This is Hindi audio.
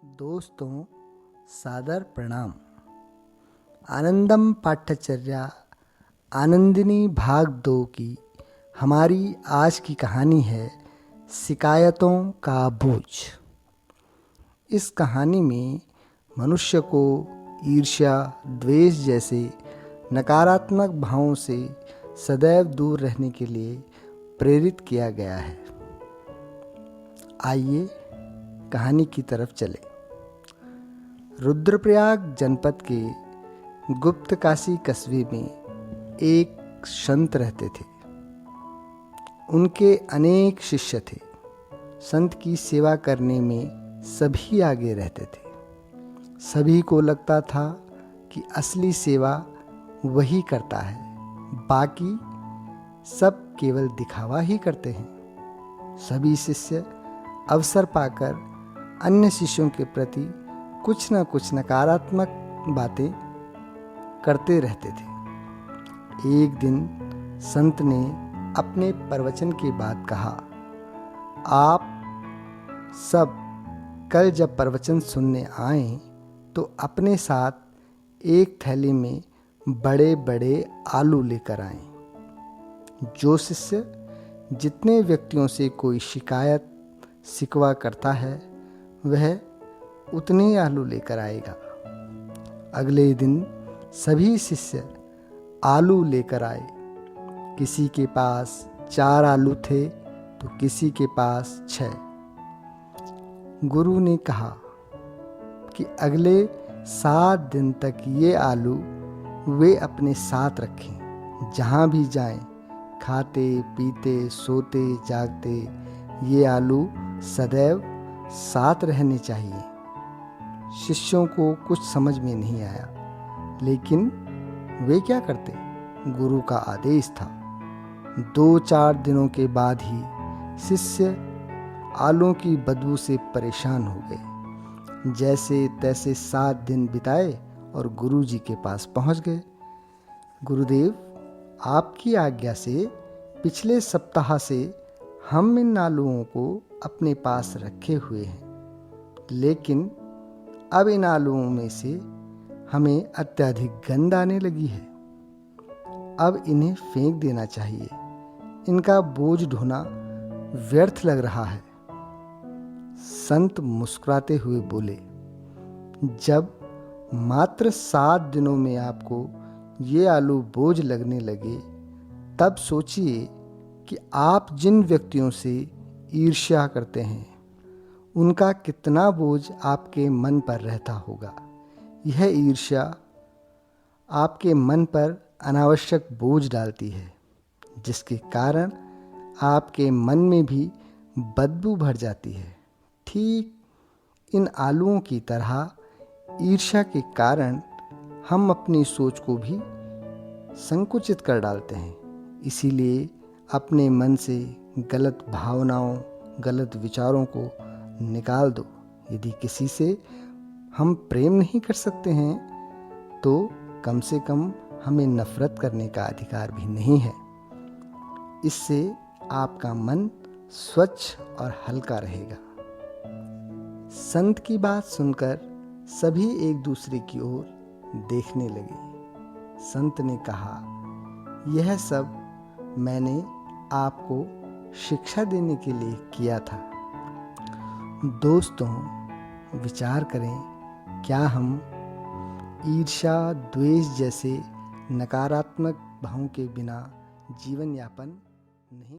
दोस्तों, सादर प्रणाम। आनंदम पाठ्यचर्या आनंदिनी भाग 2 की हमारी आज की कहानी है शिकायतों का बोझ। इस कहानी में मनुष्य को ईर्ष्या, द्वेष जैसे नकारात्मक भावों से सदैव दूर रहने के लिए प्रेरित किया गया है। आइए कहानी की तरफ चलें। रुद्रप्रयाग जनपद के गुप्तकाशी कस्बे में एक संत रहते थे। उनके अनेक शिष्य थे। संत की सेवा करने में सभी आगे रहते थे। सभी को लगता था कि असली सेवा वही करता है, बाकी सब केवल दिखावा ही करते हैं। सभी शिष्य अवसर पाकर अन्य शिष्यों के प्रति कुछ न कुछ नकारात्मक बातें करते रहते थे। एक दिन संत ने अपने प्रवचन के बाद कहा, आप सब कल जब प्रवचन सुनने आएं तो अपने साथ एक थैली में बड़े बड़े आलू लेकर आएं। जो शिष्य जितने व्यक्तियों से कोई शिकायत शिकवा करता है वह उतने आलू लेकर आएगा। अगले दिन सभी शिष्य आलू लेकर आए। किसी के पास 4 आलू थे तो किसी के पास 6। गुरु ने कहा कि अगले 7 दिन तक ये आलू वे अपने साथ रखें। जहाँ भी जाएं, खाते पीते सोते जागते ये आलू सदैव साथ रहने चाहिए। शिष्यों को कुछ समझ में नहीं आया, लेकिन वे क्या करते? गुरु का आदेश था। 2-4 दिनों के बाद ही शिष्य आलूओं की बदबू से परेशान हो गए। जैसे तैसे 7 दिन बिताए और गुरु जी के पास पहुंच गए। गुरुदेव, आपकी आज्ञा से पिछले सप्ताह से हम इन आलूओं को अपने पास रखे हुए हैं, लेकिन अब इन आलूओं में से हमें अत्यधिक गंध आने लगी है। अब इन्हें फेंक देना चाहिए। इनका बोझ ढोना व्यर्थ लग रहा है। संत मुस्कुराते हुए बोले, जब मात्र 7 दिनों में आपको ये आलू बोझ लगने लगे, तब सोचिए कि आप जिन व्यक्तियों से ईर्ष्या करते हैं उनका कितना बोझ आपके मन पर रहता होगा। यह ईर्ष्या आपके मन पर अनावश्यक बोझ डालती है, जिसके कारण आपके मन में भी बदबू भर जाती है। ठीक इन आलूओं की तरह ईर्ष्या के कारण हम अपनी सोच को भी संकुचित कर डालते हैं। इसीलिए अपने मन से गलत भावनाओं, गलत विचारों को निकाल दो। यदि किसी से हम प्रेम नहीं कर सकते हैं तो कम से कम हमें नफरत करने का अधिकार भी नहीं है। इससे आपका मन स्वच्छ और हल्का रहेगा। संत की बात सुनकर सभी एक दूसरे की ओर देखने लगे। संत ने कहा, यह सब मैंने आपको शिक्षा देने के लिए किया था। दोस्तों, विचार करें, क्या हम ईर्ष्या, द्वेष जैसे नकारात्मक भावों के बिना जीवन यापन नहीं